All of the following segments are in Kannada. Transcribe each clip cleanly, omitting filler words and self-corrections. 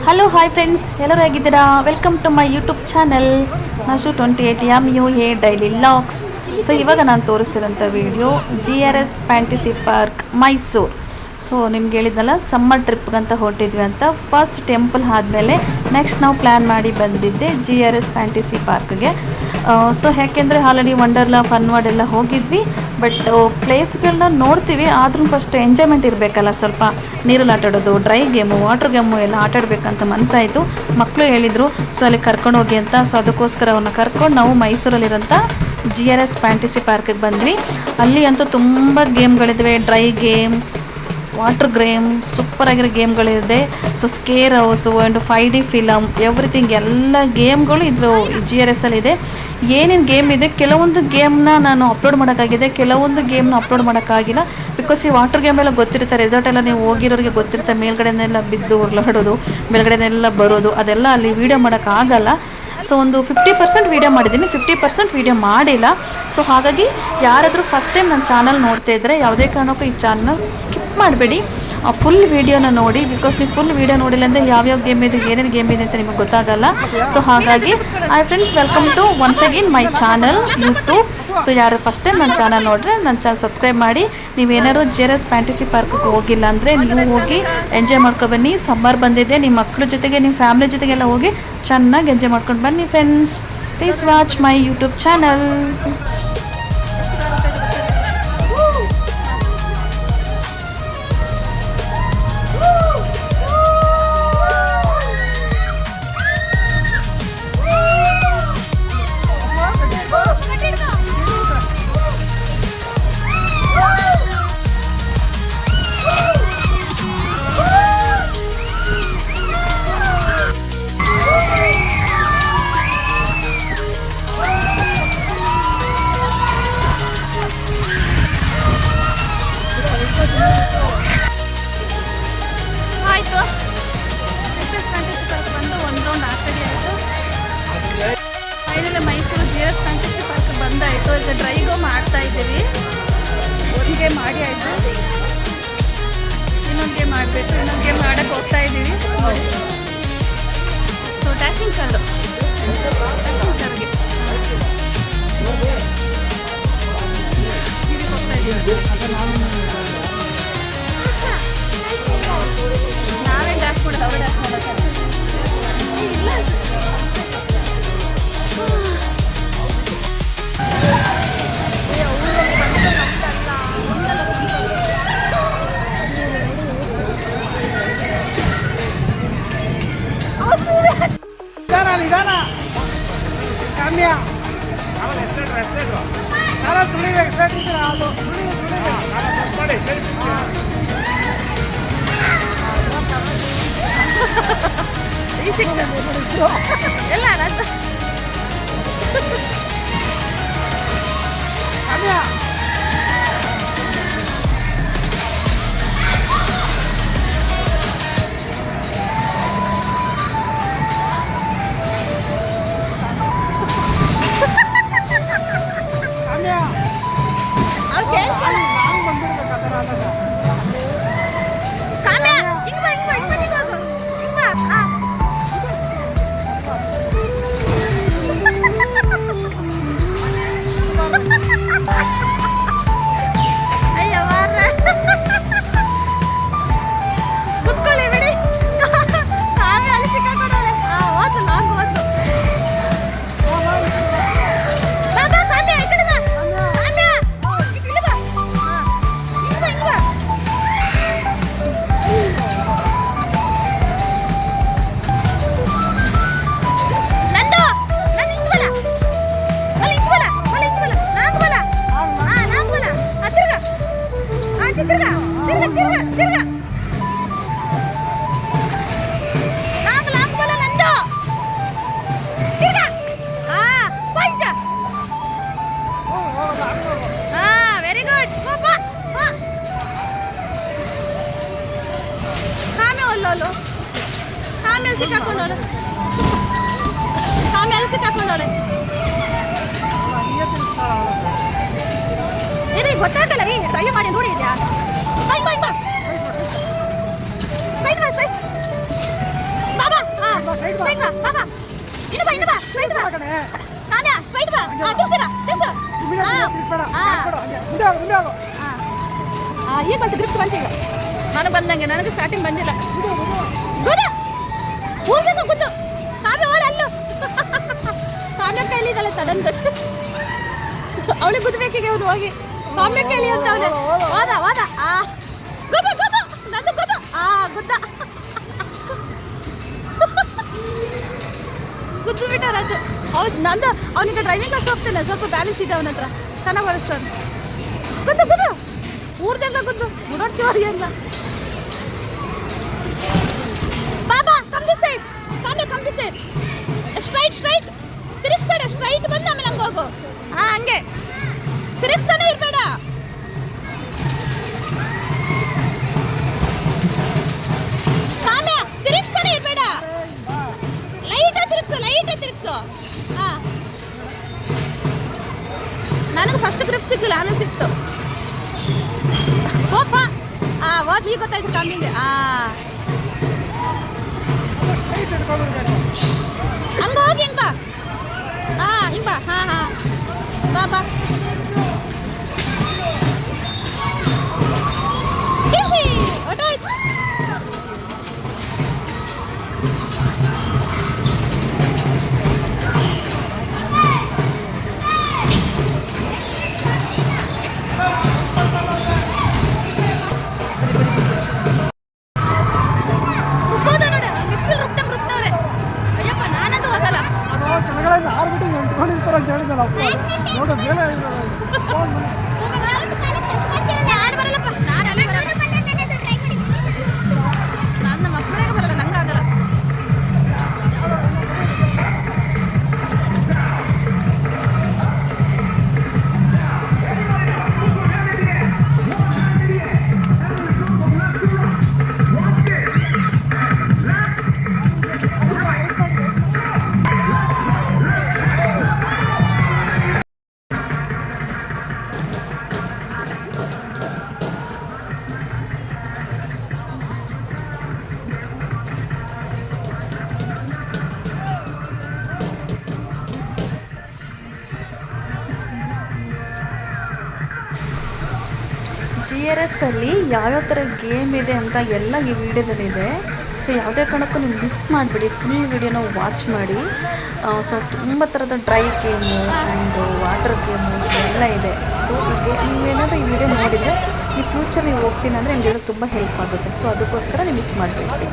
ಹಲೋ ಹಾಯ್ ಫ್ರೆಂಡ್ಸ್, ಎಲ್ಲರೂ ಹೇಗಿದ್ದೀರಾ? Welcome to my YouTube channel Nashu 28 MUA daily logs. So ಇವಾಗ ನಾನು ತೋರಿಸ್ತಿರೋಂಥ video GRS fantasy park Mysuru. So ನಿಮ್ಗೆ ಹೇಳಿದ್ನಲ್ಲ, ಸಮ್ಮರ್ ಟ್ರಿಪ್ಗಂತ ಹೊರಟಿದ್ವಿ ಅಂತ. ಫಸ್ಟ್ ಟೆಂಪಲ್ ಆದಮೇಲೆ ನೆಕ್ಸ್ಟ್ ನಾವು ಪ್ಲ್ಯಾನ್ ಮಾಡಿ ಬಂದಿದ್ದೆ GRS ಫ್ಯಾಂಟಸಿ ಪಾರ್ಕ್ಗೆ. ಸೊ ಯಾಕೆಂದರೆ ಆಲ್ರೆಡಿ ವಂಡರ್ಲಾ, ಫನ್ ವರ್ಲ್ಡ್ ಎಲ್ಲ ಹೋಗಿದ್ವಿ. ಬಟ್ ಪ್ಲೇಸ್ಗಳನ್ನ ನೋಡ್ತೀವಿ, ಆದ್ರೂ ಫಸ್ಟ್ ಎಂಜಾಯ್ಮೆಂಟ್ ಇರಬೇಕಲ್ಲ. ಸ್ವಲ್ಪ ನೀರಲ್ಲಿ ಆಟಾಡೋದು, ಡ್ರೈ ಗೇಮು, ವಾಟರ್ ಗೇಮು ಎಲ್ಲ ಆಟಾಡಬೇಕಂತ ಮನಸ್ಸಾಯಿತು. ಮಕ್ಕಳು ಹೇಳಿದರು, ಸೊ ಅಲ್ಲಿ ಕರ್ಕೊಂಡು ಹೋಗಿ ಅಂತ. ಸೊ ಅದಕ್ಕೋಸ್ಕರ ಅವ್ರನ್ನ ಕರ್ಕೊಂಡು ನಾವು ಮೈಸೂರಲ್ಲಿರೋಂಥ GRS ಫ್ಯಾಂಟಸಿ ಪಾರ್ಕಿಗೆ ಬಂದ್ವಿ. ಅಲ್ಲಿ ಅಂತೂ ತುಂಬ ಗೇಮ್ಗಳಿದ್ದಾವೆ. ಡ್ರೈ ಗೇಮ್, ವಾಟರ್ ಗೇಮ್, ಸೂಪರಾಗಿರೋ ಗೇಮ್ಗಳಿದೆ. So scare house and 5D film, everything ಎಲ್ಲ ಗೇಮ್ಗಳು ಇದ್ರು GRSಲ್ಲಿದೆ. ಏನೇನು ಗೇಮ್ ಇದೆ, ಕೆಲವೊಂದು ಗೇಮ್ನ ನಾನು ಅಪ್ಲೋಡ್ ಮಾಡೋಕ್ಕಾಗಿದೆ, ಕೆಲವೊಂದು ಗೇಮ್ನ ಅಪ್ಲೋಡ್ ಮಾಡೋಕ್ಕಾಗಿಲ್ಲ. ಬಿಕಾಸ್ ಈ ವಾಟರ್ ಗೇಮ್ ಎಲ್ಲ ಗೊತ್ತಿರುತ್ತೆ, ರೆಸಾರ್ಟ್ ಎಲ್ಲ ನೀವು ಹೋಗಿರೋರಿಗೆ ಗೊತ್ತಿರುತ್ತೆ. ಮೇಲ್ಗಡೆನೆಲ್ಲ ಬಿದ್ದು ಉರುಳಾಡೋದು, ಮೇಲ್ಗಡೆನೆಲ್ಲ ಬರೋದು, ಅದೆಲ್ಲ ಅಲ್ಲಿ ವೀಡಿಯೋ ಮಾಡೋಕ್ಕಾಗಲ್ಲ. ಸೊ ಒಂದು 50% ವೀಡಿಯೋ ಮಾಡಿದ್ದೀನಿ, 50% ವೀಡಿಯೋ ಮಾಡಿಲ್ಲ. ಸೊ ಹಾಗಾಗಿ ಯಾರಾದರೂ ಫಸ್ಟ್ ಟೈಮ್ ನನ್ನ ಚಾನಲ್ ನೋಡ್ತಾ ಇದ್ದರೆ ಯಾವುದೇ ಕಾರಣಕ್ಕೂ ಈ ಚಾನಲ್ ಸ್ಕಿಪ್ ಮಾಡಬೇಡಿ, ಫುಲ್ ವೀಡಿಯೋನ ನೋಡಿ. ಬಿಕಾಸ್ ನೀವು ಫುಲ್ ವೀಡಿಯೋ ನೋಡಿಲ್ಲ ಅಂದರೆ ಯಾವ್ಯಾವ ಗೇಮ್ ಇದೆ, ಏನೇನು ಗೇಮ್ ಇದೆ ಅಂತ ನಿಮಗೆ ಗೊತ್ತಾಗಲ್ಲ. ಸೊ ಹಾಗಾಗಿ hi friends, welcome to once again my channel YouTube. So ಯಾರು ಫಸ್ಟ್ ಟೈಮ್ ನನ್ನ ಚಾನಲ್ ನೋಡ್ರೆ ನನ್ನ ಚಾನಲ್ ಸಬ್ಸ್ಕ್ರೈಬ್ ಮಾಡಿ. ನೀವೇನಾದ್ರು GRS ಫ್ಯಾಂಟಸಿ ಪಾರ್ಕ್ಗೆ ಹೋಗಿಲ್ಲ ಅಂದರೆ ನೀವು ಹೋಗಿ ಎಂಜಾಯ್ ಮಾಡ್ಕೊಬನ್ನಿ. ಸಮ್ಮರ್ ಬಂದಿದೆ, ನಿಮ್ಮ ಮಕ್ಕಳ ಜೊತೆಗೆ, ನಿಮ್ಮ ಫ್ಯಾಮಿಲಿ ಜೊತೆಗೆಲ್ಲ ಹೋಗಿ ಚೆನ್ನಾಗಿ ಎಂಜಾಯ್ ಮಾಡ್ಕೊಂಡು ಬನ್ನಿ friends. Please watch my YouTube channel. Mysuru GRS fantasy park ಬಂದಾಯಿತು. ಈಗ ಡ್ರೈ ಗೇಮ್ ಆಡ್ತಾ ಇದ್ದೀವಿ. ಒಂದು ಗೇಮ್ ಮಾಡಿ ಆಯಿತು, ಇನ್ನೊಂದು ಗೇಮ್ ಆಡಬೇಕು. ಇನ್ನೊಂದು ಗೇಮ್ ಆಡೋಕ್ಕೆ ಹೋಗ್ತಾ ಇದ್ದೀವಿ. ಸೊ ಡ್ಯಾಶಿಂಗ್ ಕಾರ್ಡು, ಡ್ಯಾಶಿಂಗ್ ಕಾರ್ಡ್ಗೆ ಹೋಗ್ತಾ ಇದ್ದೀವಿ. ನಾವೇ ಡ್ಯಾಶ್ ಮಾಡೋದು, ಅವರೇ ಡ್ಯಾಶ್ ಮಾಡೋದು. ಇಲ್ಲ ಎಲ್ಲ ಸಿಕ್ಕಾಕೊಂಡೋಳೆ, ಆಮೇಲೆ ಸಿಕ್ಕಾಕೊಂಡೋಳೆ. ಏನೇ ಗೊತ್ತಾಗಲ್ಲ, ರೀ ಟ್ರೈ ಮಾಡಿ ನೋಡಿ. ಇದೆಯಾ? ಬೈ ಬೈ ಬಾ, ಸ್ಟ್ರೈಟ್ ಬಾ, ಸ್ಟ್ರೈಟ್. ಕಾಮ್ಯ ಸ್ಟ್ರೈಟ್ ಬಾ ತಿರ್ಸರ ತಿರ್ಸು ಈಗ ಬಂತು ಗ್ರಿಪ್ಸ್ ಬಂತು ಈಗ ನನಗೆ ಬಂದಂಗೆ ನನಗೆ ಸ್ಟಾರ್ಟಿಂಗ್ ಬಂದಿಲ್ಲ ಗುಡ್ ಊರ್ಬೇಕು ಗುದ್ದು ಕಾವ್ಯ ಅವ್ರ ಅಲ್ಲೂ ಕಾವ್ಯ ಕೈಲಿ ಇದಲ್ಲ ಸಡನ್ ಗೊತ್ತು ಅವಳಿಗೆ ಗುದ್ದಬೇಕೀಗ ಅವ್ರು ಹೋಗಿ ಕಾವ್ಯ ಕೈಲಿ ಅಂತ ಅವಳೆ ಹೋದ ಹೋದ ಗುದ್ದು ಗುದ್ದು ನಂದು ಗುದ್ದು ಗುದ್ದ ಗುದ್ದು ಬಿಟ್ಟಾರ ಅದು ಹೌದು ನಂದು ಅವನಿಗೆ ಡ್ರೈವಿಂಗ್ ಕ್ಲಾಸ್ ಹೋಗ್ತಾನೆ ಸ್ವಲ್ಪ ಬ್ಯಾಲೆನ್ಸ್ ಇದೆ ಅವನ ಹತ್ರ ಚೆನ್ನಾಗಿ ಬಳಸ್ತಾನೆ ಗುದ್ದು ಗುದ್ದು ಊರ್ದೆಲ್ಲ ಗುದ್ದು ಮುಡೋಡ್ತೀವರಿ ಅಂತ ಬಾಬಾ come this side come this side straight ತಿರುಗಿಸ್ಬೇಡ ಸ್ಟ್ರೈಟ್ ಬಂದು ಆಮೇಲೆ ಹಂಗೆ ಹೋಗು ಹಂಗೆ ತಿರುಗಿಸ್ತಾನೆ ಇರಬೇಡ ಕಾಮ್ಯ ತಿರುಗಿಸ್ತಾನೆ ಇರಬೇಡ ಲೈಟಾಗಿ ತಿರುಗಿಸು ನನಗೆ ಫಸ್ಟ್ ಗ್ರಿಪ್ ಸಿಕ್ಕಿಲ್ಲ ಆಮೇಲೆ ಸಿಕ್ತು ಓಪ್ಪ ಓದ್ ಈಗ ಗೊತ್ತಾಯ್ತು ಕಾಮಿಂಗೆ ಹಂಗ ಹೋಗಿ ಹಿಂಗ ಬಾ ಹಿಂಗ ಬಾ ಬಾ ಒಟ್ಟಾಯ್ತು GRS ಅಲ್ಲಿ ಯಾವ್ಯಾವ ಥರ ಗೇಮ್ ಇದೆ ಅಂತ ಎಲ್ಲ ಈ ವಿಡಿಯೋದಲ್ಲಿದೆ. ಸೊ ಯಾವುದೇ ಕಾರಣಕ್ಕೂ ನೀವು ಮಿಸ್ ಮಾಡಿಬಿಡಿ, ಫುಲ್ ವಿಡಿಯೋನ ವಾಚ್ ಮಾಡಿ. ಸೊ ತುಂಬ ಥರದ dry game and water game ಎಲ್ಲ ಇದೆ. ಸೊ ಈಗ ನೀವೇನಾದರೂ ಈ ವಿಡಿಯೋ ನೋಡಿದರೆ ಈ ಫ್ಯೂಚರ್ ನೀವು ಹೋಗ್ತೀನಿ ಅಂದರೆ ನಿಮಗೆ ತುಂಬ ಹೆಲ್ಪ್ ಆಗುತ್ತೆ. ಸೊ ಅದಕ್ಕೋಸ್ಕರ ನೀವು ಮಿಸ್ ಮಾಡಬೇಡಿ.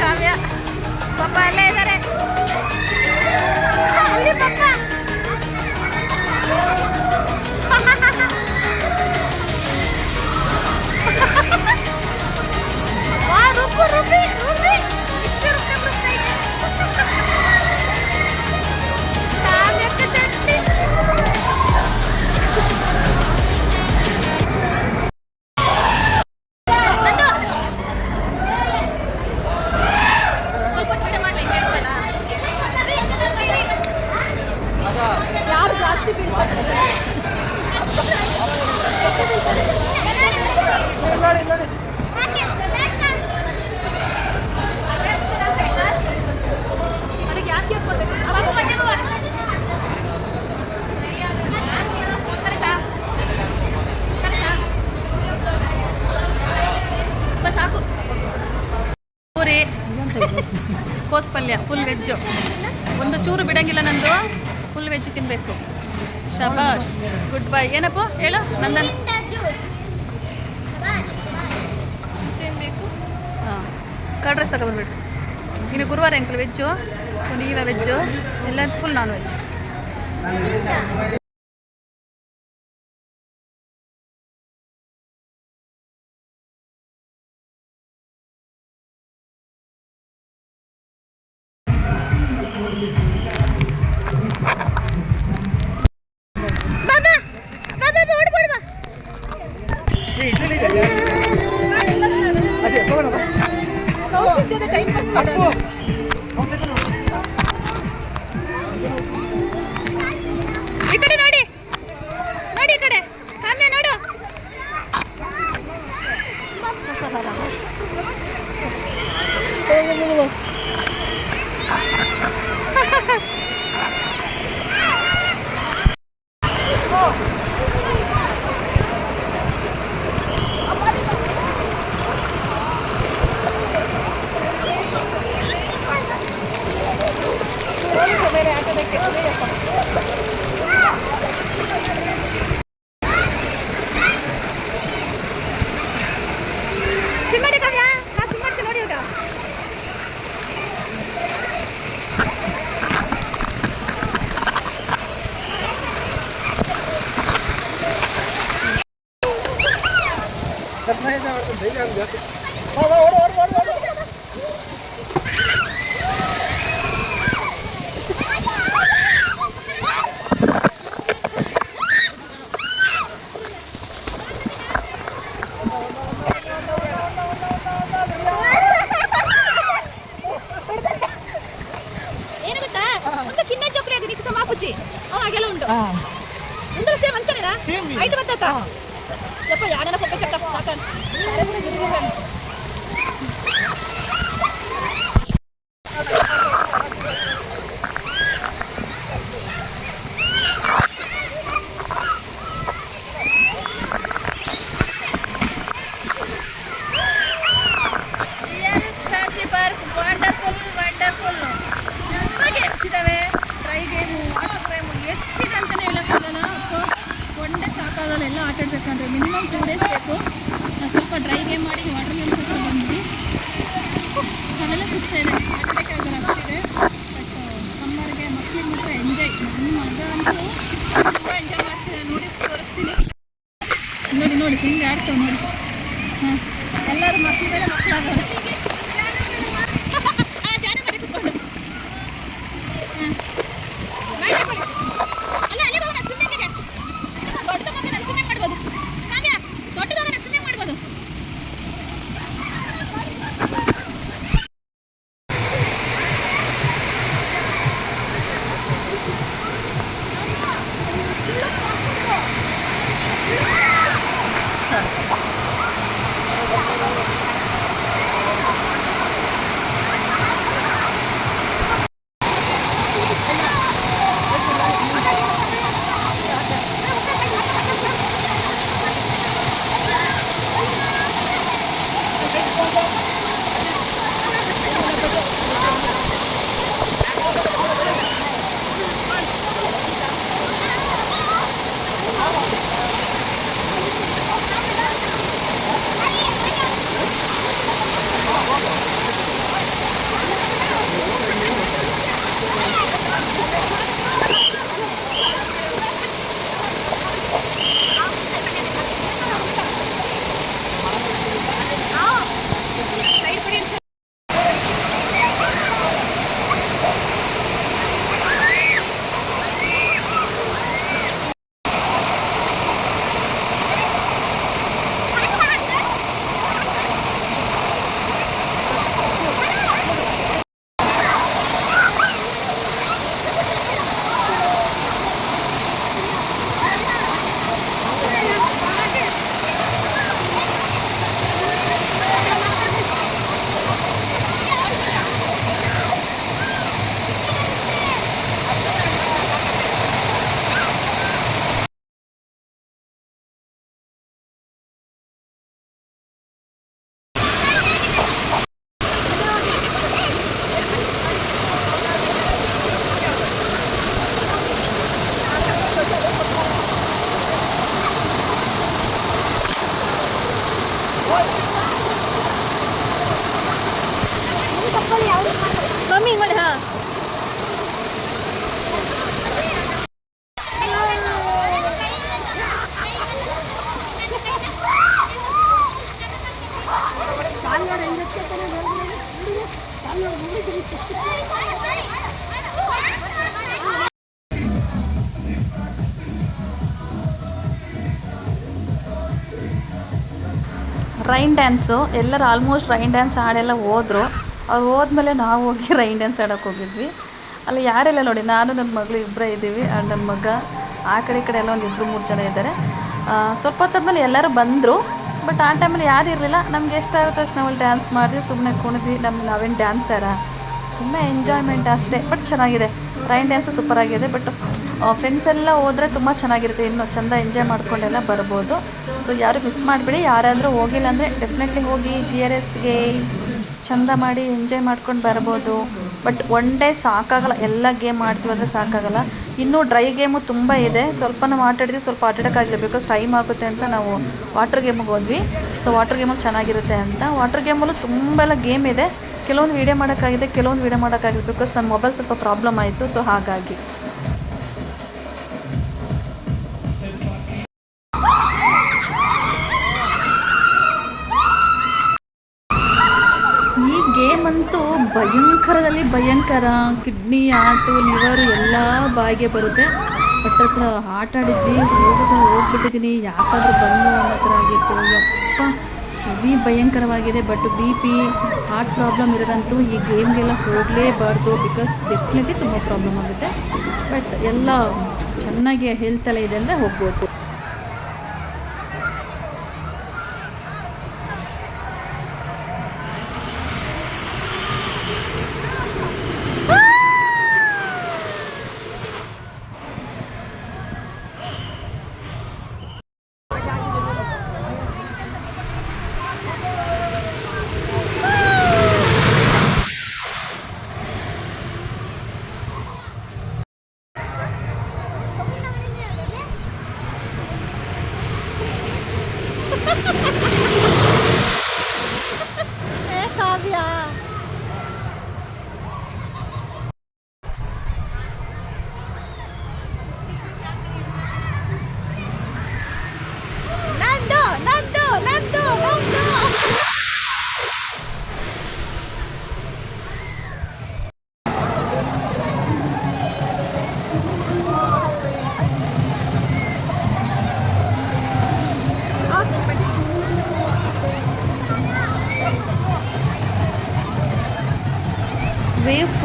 ಕಾವ್ಯ ಪಪ್ಪ ಅಲ್ಲೇ ಇದ್ದಾರೆ. ಅಲ್ಲಿ ಪಪ್ಪ ವಾ ರುಬ್ಬು ರುಬ್ಬಿ ರುಬ್ಬಿ ಇಷ್ಟು ರುಬ್ಬಿ ಕಾವ್ಯಕ್ಕೆ ಚಟ್ನಿ. ಯಾರು ಜಾಸ್ತಿ ಸಾಕು. ಪೂರಿ ಕೋಸ್ ಪಲ್ಯ ಫುಲ್ ವೆಜ್ಜು, ಒಂದು ಚೂರು ಬಿಡಂಗಿಲ್ಲ, ನಂದು ಫುಲ್ ವೆಜ್ ತಿನ್ನಬೇಕು. ಶಬಾಷ್, ಗುಡ್ ಬೈ. ಏನಪ್ಪ ಹೇಳು ನಂದನ್? ಹಾಂ, ಕರ್ಡ್ ರೈಸ್ ತಗೊಬಂದ್ಬಿಡ್ರಿ. ಇನ್ನು ಗುರುವಾರ ಅಂಕಲ್ ವೆಜ್ಜು, ಸೊ ನೀವೇ ವೆಜ್ಜು, ಎಲ್ಲ ಫುಲ್ ನಾನ್ ವೆಜ್. ಈ ಕಡೆ ನೋಡಿ, ನೋಡಿ ಈ ಕಡೆ. ಕಾಮ್ಯ ನೋಡು. ಸಿಮ್ಮಡಿ ಕಾವ್ಯ, ನಾ ಸಿಮ್ಮಡ್ತೀನಿ ನೋಡಿ ಈಗ. ಏನು ಗೊತ್ತಾ, ಒಂದು ಕಿನ್ನ ಚಪ್ಪಲಿ ಆಗಿ ನಿಕ್ಕು ಸಮಾಪುಚಿ ಅವ ಹಾಗೆಲ್ಲ ಉಂಟು. ಇಂದ್ರ ಸೇಮ್ ಅಂಚನೇನಾ ಐಟ್ ಬತ್ತಾತ ಯಪ್ಪ ಯಾನೆಲ್ಲ ಪೊಕ್ಕ ಚಕ್ಕ ಸಾಕನ್ ಇದ್ದಾವೆ. ಟ್ರೈ ಗೇಮು, ವಾಟರ್ ಗೇಮು ಎಷ್ಟಿದೆ ಅಂತಲೇ ಹೇಳೋಕ್ಕಾಗಲ್ಲ. ಒನ್ ಡೇ ಸಾಕಾಗಲ್ಲ ಎಲ್ಲ ಆಟ ಆಡಬೇಕಂದ್ರೆ. ಮಿನಿಮಮ್ 2 ಡೇಸ್ ಬೇಕು. ನಾವು ಸ್ವಲ್ಪ ಡ್ರೈ ಗೇಮ್ ಮಾಡಿ ವಾಟರ್ ಗೇಮ್ ಹತ್ರ ಬಂದ್ವಿ. ಅಲ್ಲೆಲ್ಲ ಸುತ್ತಾ ಇದೆ, ಆಟಾಡೋಕ್ಕಾಗಲ್ಲ ಅಷ್ಟಿದೆ. ಬಟ್ ಸಮ್ಮರ್ಗೆ ಮಕ್ಕಳಿಗೆ ಮಾತ್ರ ಎಂಜಾಯ್. ನನ್ನ ಮಗ ಅಂತೂ ತುಂಬ ಎಂಜಾಯ್ ಮಾಡ್ತೀನಿ. ನೋಡಿ ತೋರಿಸ್ತೀನಿ. ನೋಡಿ ಹೆಂಗೆ ಆಡ್ತಾವೆ ನೋಡಿ. ಹಾಂ, ಎಲ್ಲರೂ ಮಕ್ಕಳ ಮೇಲೆ ಮಕ್ಕಳಾಗವ್ರೆ. ಜಾನ ಮಾಡಿ ಕುತ್ಕೊಂಡು. ಹಾಂ, ಅಲ್ಲ ಅಲ್ಲಿ ಹೋಗೋಣ ಸ್ವಿಮ್ಮಿಂಗಿಗೆ. ದೊಡ್ಡದೋಗಿ ನಾನು ಸ್ವಿಮ್ಮಿಂಗ್ ಮಾಡ್ಬೋದು. ಕಾವ್ಯ, ದೊಡ್ಡದೋಗಿ ನಾನು ಸ್ವಿಮ್ಮಿಂಗ್ ಮಾಡ್ಬೋದು. ಮಮ್ಮಿ ಮಾಡಿ. ಹಾಂ, ರೈನ್ ಡ್ಯಾನ್ಸು. ಎಲ್ಲರೂ ಆಲ್ಮೋಸ್ಟ್ ರೈನ್ ಡ್ಯಾನ್ಸ್ ಹಾಡೆಲ್ಲ ಹೋದರು. ಅವ್ರು ಹೋದ್ಮೇಲೆ ನಾವು ಹೋಗಿ ರೈನ್ ಡ್ಯಾನ್ಸ್ ಆಡೋಕೆ ಹೋಗಿದ್ವಿ. ಅಲ್ಲಿ ಯಾರೆಲ್ಲ ನೋಡಿ, ನಾನು ನನ್ನ ಮಗಳು ಇಬ್ಬರೇ ಇದ್ದೀವಿ. ನನ್ನ ಮಗ ಆ ಕಡೆ ಈ ಕಡೆ ಎಲ್ಲ ಒಂದು 2-3 ಜನ ಇದ್ದಾರೆ. ಸ್ವಲ್ಪ ಹೊತ್ತಾದ್ಮೇಲೆ ಎಲ್ಲರೂ ಬಂದರು. ಬಟ್ ಆ ಟೈಮಲ್ಲಿ ಯಾರು ಇರಲಿಲ್ಲ. ನಮ್ಗೆ ಎಷ್ಟಾಗುತ್ತೆ ಅಷ್ಟು ನಾವು ಡ್ಯಾನ್ಸ್ ಮಾಡಿದ್ವಿ, ಸುಮ್ಮನೆ ಕುಣಿದ್ವಿ. ನಾವೇನು ಡ್ಯಾನ್ಸರ, ಸುಮ್ಮನೆ ಎಂಜಾಯ್ಮೆಂಟ್ ಅಷ್ಟೇ. ಬಟ್ ಚೆನ್ನಾಗಿದೆ, ರೈನ್ ಡ್ಯಾನ್ಸು ಸೂಪರಾಗಿದೆ. ಬಟ್ ಫ್ರೆಂಡ್ಸ್ ಎಲ್ಲ ಹೋದರೆ ತುಂಬ ಚೆನ್ನಾಗಿರುತ್ತೆ, ಇನ್ನೂ ಚೆಂದ ಎಂಜಾಯ್ ಮಾಡ್ಕೊಂಡೆಲ್ಲ ಬರ್ಬೋದು. ಸೊ ಯಾರು ಮಿಸ್ ಮಾಡಿಬಿಡಿ. ಯಾರಾದರೂ ಹೋಗಿಲ್ಲ ಅಂದರೆ ಡೆಫಿನೆಟ್ಲಿ ಹೋಗಿ GRSಗೆ ಚೆಂದ ಮಾಡಿ ಎಂಜಾಯ್ ಮಾಡ್ಕೊಂಡು ಬರ್ಬೋದು. ಬಟ್ ಒನ್ ಡೇ ಸಾಕಾಗಲ್ಲ, ಎಲ್ಲ ಗೇಮ್ ಮಾಡ್ತೀವಿ ಅಂದರೆ ಸಾಕಾಗಲ್ಲ. ಇನ್ನೂ ಡ್ರೈ ಗೇಮು ತುಂಬ ಇದೆ. ಸ್ವಲ್ಪ ನಾವು ಆಟಾಡಿದ್ವಿ, ಸ್ವಲ್ಪ ಆಟಾಡೋಕ್ಕಾಗಲಿಲ್ಲ, ಬಿಕಾಸ್ ಟೈಮ್ ಆಗುತ್ತೆ ಅಂತ ನಾವು ವಾಟರ್ ಗೇಮಿಗೆ ಹೋದ್ವಿ. ಸೊ ವಾಟರ್ ಗೇಮಲ್ಲಿ ಚೆನ್ನಾಗಿರುತ್ತೆ ಅಂತ. ವಾಟರ್ ಗೇಮಲ್ಲೂ ತುಂಬ ಎಲ್ಲ ಗೇಮ್ ಇದೆ. ಕೆಲವೊಂದು ವೀಡಿಯೋ ಮಾಡೋಕ್ಕಾಗಿದೆ, ಕೆಲವೊಂದು ವೀಡಿಯೋ ಮಾಡೋಕ್ಕಾಗಿದೆ, ಬಿಕಾಸ್ ನನ್ನ ಮೊಬೈಲ್ ಸ್ವಲ್ಪ ಪ್ರಾಬ್ಲಮ್ ಆಯಿತು. ಸೊ ಹಾಗಾಗಿ ಈ ಗೇಮ್ ಅಂತೂ ಭಯಂಕರದಲ್ಲಿ ಭಯಂಕರ. ಕಿಡ್ನಿ, ಹಾರ್ಟು, ಲಿವರು ಎಲ್ಲ ಬಾಯಿಗೆ ಬರುತ್ತೆ. ಬಟ್ ಹತ್ರ ಆಟ ಆಡಿದ್ವಿ, ಹೋಗ್ಬಿಟ್ಟಿದ್ದೀನಿ, ಯಾಕಾದರೂ ಬಂದು ಅನ್ನೋ ಥರ ಆಗಿತ್ತು. ಯಪ್ಪ, ಹೆವಿ ಭಯಂಕರವಾಗಿದೆ. ಬಟ್ BP, ಹಾರ್ಟ್ ಪ್ರಾಬ್ಲಮ್ ಇರೋರಂತೂ ಈ ಗೇಮ್ಗೆಲ್ಲ ಹೋಗಲೇಬಾರ್ದು, ಬಿಕಾಸ್ ಡೆಫಿನೆಟ್ಲಿ ತುಂಬ ಪ್ರಾಬ್ಲಮ್ ಆಗುತ್ತೆ. ಬಟ್ ಎಲ್ಲ ಚೆನ್ನಾಗಿ ಹೆಲ್ತೆಲ್ಲ ಇದೆ ಅಂದರೆ ಹೋಗ್ಬೋದು.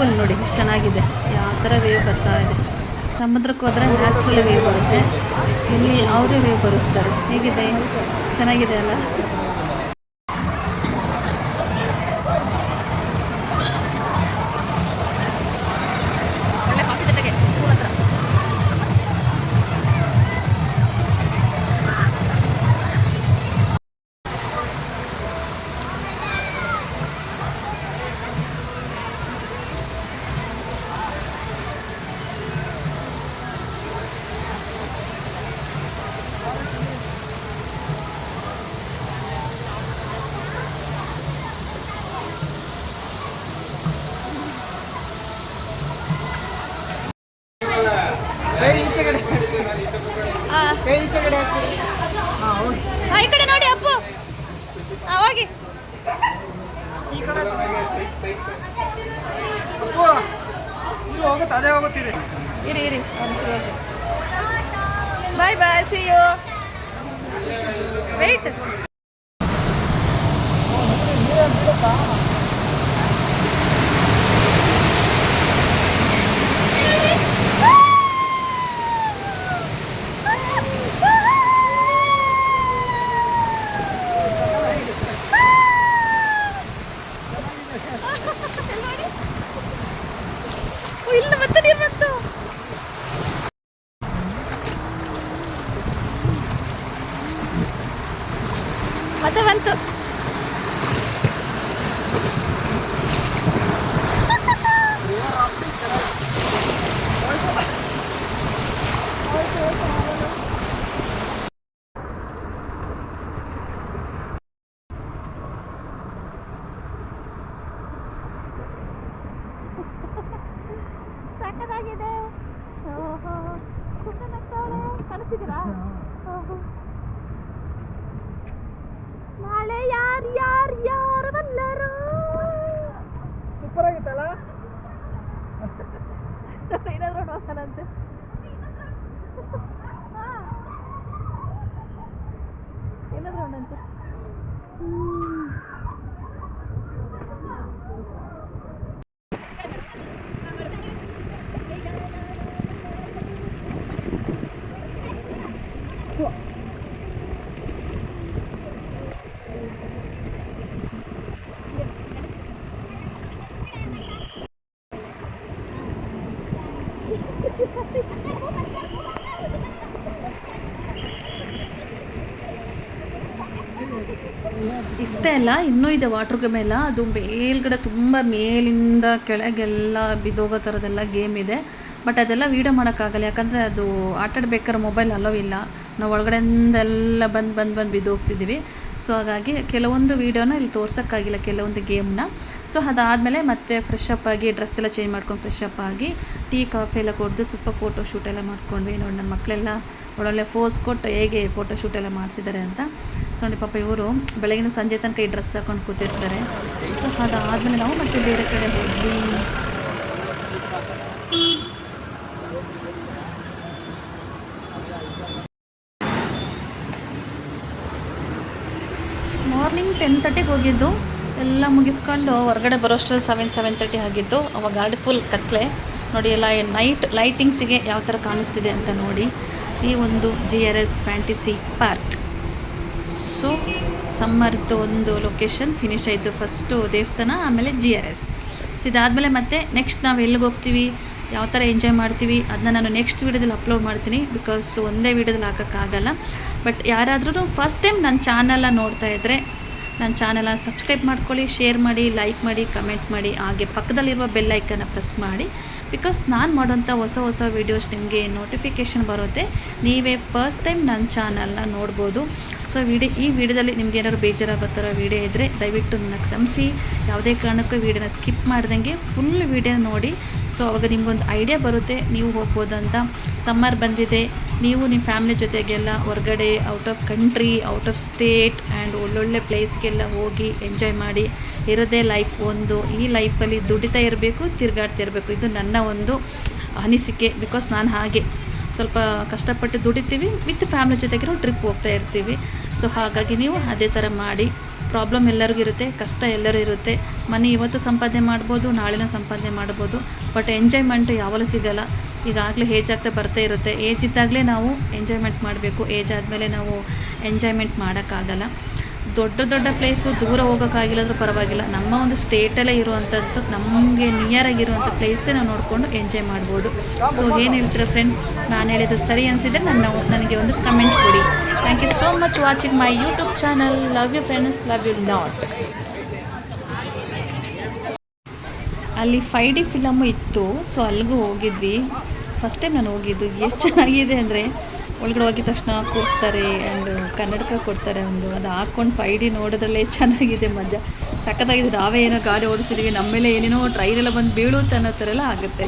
ಬ್ಯೂಟಿಫುಲ್ ನೋಡಿ, ಚೆನ್ನಾಗಿದೆ. ಯಾವ ಥರ ವೇವ್ ಬರ್ತಾ ಇದೆ. ಸಮುದ್ರಕ್ಕೆ ಹೋದರೆ ನ್ಯಾಚುರಲ್ ವೇವ್ ಬರುತ್ತೆ, ಇಲ್ಲಿ ಅವರೇ ವೇವ್ ಬರೆಸ್ತಾರೆ. ಹೇಗಿದೆ, ಚೆನ್ನಾಗಿದೆ ಅಲ್ಲ? ಈ ಕಡೆ ನೋಡಿ ಅಪ್ಪು, ಹೋಗಿ ಇರಿ ಇರಿ. ಬಾಯ್ ಬಾಯ್, ಸಿ ಯು. ವೆಯ್ಟ್. ಇಲ್ಲ ಮತ್ತೆ ನೀರು ಬಂತು. ಮತ್ತೆ ಬಂತು. ಸಾಕಾಗಿದೆ. ಕಳಿಸಿದ್ದೀರಾ? ನಾಳೆ ಯಾರು ಬಂದರು? ಸೂಪರ್ ಆಗಿತ್ತಲ್ಲ? ಏನಾದ್ರು ನೋಡ್ತಾನಂತೆ. ಏನಾದ್ರು ನೋಡಂತೆ. ಇಷ್ಟೇ ಅಲ್ಲ, ಇನ್ನೂ ಇದೆ ವಾಟರ್ ಗೇಮ್ ಎಲ್ಲ. ಅದು ಮೇಲ್ಗಡೆ ತುಂಬ ಮೇಲಿಂದ ಕೆಳಗೆಲ್ಲ ಬಿದ್ದೋಗೋ ಥರದ್ದೆಲ್ಲ ಗೇಮ್ ಇದೆ. ಬಟ್ ಅದೆಲ್ಲ ವೀಡಿಯೋ ಮಾಡೋಕ್ಕಾಗಲ್ಲ, ಯಾಕಂದರೆ ಅದು ಆಟಾಡ್ಬೇಕಾದ್ರೆ ಮೊಬೈಲ್ ಅಲೋ ಇಲ್ಲ. ನಾವು ಒಳಗಡೆಯಿಂದೆಲ್ಲ ಬಂದು ಬಿದ್ದೋಗ್ತಿದ್ದೀವಿ. ಸೊ ಹಾಗಾಗಿ ಕೆಲವೊಂದು ವೀಡಿಯೋನ ಇಲ್ಲಿ ತೋರ್ಸೋಕ್ಕಾಗಿಲ್ಲ, ಕೆಲವೊಂದು ಗೇಮ್ನ. ಸೊ ಅದಾದಮೇಲೆ ಮತ್ತೆ ಫ್ರೆಶ್ ಅಪ್ ಆಗಿ ಡ್ರೆಸ್ ಎಲ್ಲ ಚೇಂಜ್ ಮಾಡ್ಕೊಂಡು ಫ್ರೆಶ್ ಅಪ್ ಆಗಿ ಟೀ ಕಾಫಿ ಎಲ್ಲ ಕೊಡ್ದು ಸ್ವಲ್ಪ ಫೋಟೋ ಶೂಟ್ ಎಲ್ಲ ಮಾಡ್ಕೊಂಡ್ವಿ. ನೋಡಿ ನನ್ನ ಮಕ್ಕಳೆಲ್ಲ ಒಳ್ಳೊಳ್ಳೆ ಫೋಸ್ ಕೊಟ್ಟು ಹೇಗೆ ಫೋಟೋ ಶೂಟ್ ಎಲ್ಲ ಮಾಡಿಸಿದ್ದಾರೆ ಅಂತ. ಸೊ ನೋಡಿ ಪಾಪ ಇವರು ಬೆಳಗಿನ ಸಂಜೆ ತನಕ ಈ ಡ್ರೆಸ್ ಹಾಕೊಂಡು ಕೂತಿರ್ತಾರೆ. ಸೊ ಅದಾದಮೇಲೆ ನಾವು ಮತ್ತೆ ಬೇರೆ ಕಡೆ ಹೋದ್ವಿ. ಮಾರ್ನಿಂಗ್ 10:30ಗೆ ಹೋಗಿದ್ದು, ಎಲ್ಲ ಮುಗಿಸ್ಕೊಂಡು ಹೊರಗಡೆ ಬರೋಷ್ಟರಲ್ಲಿ 7:30 ಆಗಿತ್ತು. ಅವಾಗ ಗಾಡಿ ಫುಲ್ ಕತ್ಲೆ ನೋಡಿ. ಎಲ್ಲ ನೈಟ್ ಲೈಟಿಂಗ್ಸಿಗೆ ಯಾವ ಥರ ಕಾಣಿಸ್ತಿದೆ ಅಂತ ನೋಡಿ. ಈ ಒಂದು GRS ಫ್ಯಾಂಟಸಿ ಪಾರ್ಕ್. ಸೊ ಸಮ್ಮರ್ದು ಒಂದು ಲೊಕೇಶನ್ ಫಿನಿಶ್ ಆಯಿತು. ಫಸ್ಟು ದೇವಸ್ಥಾನ, ಆಮೇಲೆ GRS. ಸೊ ಇದಾದಮೇಲೆ ಮತ್ತೆ ನೆಕ್ಸ್ಟ್ ನಾವು ಎಲ್ಲಿಗೆ ಹೋಗ್ತೀವಿ, ಯಾವ ಥರ ಎಂಜಾಯ್ ಮಾಡ್ತೀವಿ ಅದನ್ನ ನಾನು ನೆಕ್ಸ್ಟ್ ವೀಡಿಯೋದಲ್ಲಿ ಅಪ್ಲೋಡ್ ಮಾಡ್ತೀನಿ. ಬಿಕಾಸ್ ಒಂದೇ ವೀಡಿಯೋದಲ್ಲಿ ಹಾಕೋಕ್ಕಾಗಲ್ಲ. ಬಟ್ ಯಾರಾದ್ರೂ ಫಸ್ಟ್ ಟೈಮ್ ನನ್ನ ಚಾನಲ್ನ ನೋಡ್ತಾ ಇದ್ದರೆ ನನ್ನ ಚಾನಲ್ನ ಸಬ್ಸ್ಕ್ರೈಬ್ ಮಾಡ್ಕೊಳ್ಳಿ, ಶೇರ್ ಮಾಡಿ, ಲೈಕ್ ಮಾಡಿ, ಕಮೆಂಟ್ ಮಾಡಿ. ಹಾಗೆ ಪಕ್ಕದಲ್ಲಿರುವ ಬೆಲ್ ಐಕನ್ನ ಪ್ರೆಸ್ ಮಾಡಿ. ಬಿಕಾಸ್ ನಾನು ಮಾಡೋಂಥ ಹೊಸ ವೀಡಿಯೋಸ್ ನಿಮಗೆ ನೋಟಿಫಿಕೇಷನ್ ಬರುತ್ತೆ. ನೀವೇ ಫಸ್ಟ್ ಟೈಮ್ ನನ್ನ ಚಾನಲ್ನ ನೋಡ್ಬೋದು. ಸೊ ಈ ವಿಡಿಯೋದಲ್ಲಿ ನಿಮ್ಗೆ ಏನಾದ್ರು ಬೇಜಾರಾಗೋ ಥರ ವೀಡಿಯೋ ಇದ್ದರೆ ದಯವಿಟ್ಟು ನನ್ನ ಕ್ಷಮಿಸಿ. ಯಾವುದೇ ಕಾರಣಕ್ಕೂ ವೀಡಿಯೋನ ಸ್ಕಿಪ್ ಮಾಡ್ದಂಗೆ ಫುಲ್ ವೀಡಿಯೋ ನೋಡಿ. ಸೊ ಅವಾಗ ನಿಮ್ಗೊಂದು ಐಡಿಯಾ ಬರುತ್ತೆ, ನೀವು ಹೋಗ್ಬೋದಂತ. ಸಮ್ಮರ್ ಬಂದಿದೆ, ನೀವು ನಿಮ್ಮ ಫ್ಯಾಮಿಲಿ ಜೊತೆಗೆಲ್ಲ ಹೊರಗಡೆ out of country, out of state and ಒಳ್ಳೊಳ್ಳೆ ಪ್ಲೇಸ್ಗೆಲ್ಲ ಹೋಗಿ ಎಂಜಾಯ್ ಮಾಡಿ. ಇರೋದೇ ಲೈಫ್ ಒಂದು, ಈ ಲೈಫಲ್ಲಿ ದುಡಿತಾ ಇರಬೇಕು, ತಿರುಗಾಡ್ತಾ ಇರಬೇಕು. ಇದು ನನ್ನ ಒಂದು ಅನಿಸಿಕೆ. ಬಿಕಾಸ್ ನಾನು ಹಾಗೆ ಸ್ವಲ್ಪ ಕಷ್ಟಪಟ್ಟು ದುಡಿತೀವಿ, ವಿತ್ ಫ್ಯಾಮಿಲಿ ಜೊತೆಗೆ ಟ್ರಿಪ್ ಹೋಗ್ತಾ ಇರ್ತೀವಿ. ಸೊ ಹಾಗಾಗಿ ನೀವು ಅದೇ ಥರ ಮಾಡಿ. ಪ್ರಾಬ್ಲಮ್ ಎಲ್ಲರಿಗೂ ಇರುತ್ತೆ, ಕಷ್ಟ ಎಲ್ಲರೂ ಇರುತ್ತೆ. ಮನಿ ಇವತ್ತು ಸಂಪಾದನೆ ಮಾಡ್ಬೋದು, ನಾಳೆನೂ ಸಂಪಾದನೆ ಮಾಡ್ಬೋದು, ಬಟ್ ಎಂಜಾಯ್ಮೆಂಟ್ ಯಾವಾಗಲೂ ಸಿಗೋಲ್ಲ. ಈಗಾಗಲೇ ಏಜ್ ಆಗ್ತಾ ಬರ್ತಾ ಇರುತ್ತೆ. ಏಜ್ ಇದ್ದಾಗಲೇ ನಾವು ಎಂಜಾಯ್ಮೆಂಟ್ ಮಾಡಬೇಕು, ಏಜ್ ಆದಮೇಲೆ ನಾವು ಎಂಜಾಯ್ಮೆಂಟ್ ಮಾಡೋಕ್ಕಾಗಲ್ಲ. ದೊಡ್ಡ ದೊಡ್ಡ ಪ್ಲೇಸು ದೂರ ಹೋಗೋಕ್ಕಾಗಿಲ್ಲಾದ್ರೂ ಪರವಾಗಿಲ್ಲ, ನಮ್ಮ ಒಂದು ಸ್ಟೇಟಲ್ಲೇ ಇರುವಂಥದ್ದು ನಮಗೆ ನಿಯರಾಗಿರುವಂಥ ಪ್ಲೇಸ್ನೇ ನಾವು ನೋಡಿಕೊಂಡು ಎಂಜಾಯ್ ಮಾಡ್ಬೋದು. ಸೊ ಏನು ಹೇಳ್ತೀರಾ ಫ್ರೆಂಡ್, ನಾನು ಹೇಳಿದ್ದು ಸರಿ ಅನಿಸಿದರೆ ನನಗೆ ಒಂದು ಕಮೆಂಟ್ ಕೊಡಿ. Thank you so much watching my YouTube channel. Love you friends, love you lot. ಅಲ್ಲಿ 5D ಫಿಲಮು ಇತ್ತು, ಸೊ ಅಲ್ಲಿಗೂ ಹೋಗಿದ್ವಿ. ಫಸ್ಟ್ ಟೈಮ್ ನಾನು ಹೋಗಿದ್ದು. ಎಷ್ಟು ಚೆನ್ನಾಗಿದೆ ಅಂದರೆ ಒಳಗಡೆ ಹೋಗಿದ ತಕ್ಷಣ ಕೂರಿಸ್ತಾರೆ ಆ್ಯಂಡ್ ಕನ್ನಡಕ ಕೊಡ್ತಾರೆ ಒಂದು, ಅದು ಹಾಕ್ಕೊಂಡು 5D ನೋಡೋದ್ರಲ್ಲೇ ಚೆನ್ನಾಗಿದೆ, ಮಜಾ ಸಖತ್ತಾಗಿದೆ. ನಾವೇ ಏನೋ ಗಾಡಿ ಓಡಿಸ್ತಿದ್ದೀವಿ, ನಮ್ಮ ಮೇಲೆ ಏನೇನೋ ಟ್ರೈನೆಲ್ಲ ಬಂದು ಬೀಳುತ್ತೆ ಅನ್ನೋ ಥರ ಎಲ್ಲ ಆಗುತ್ತೆ.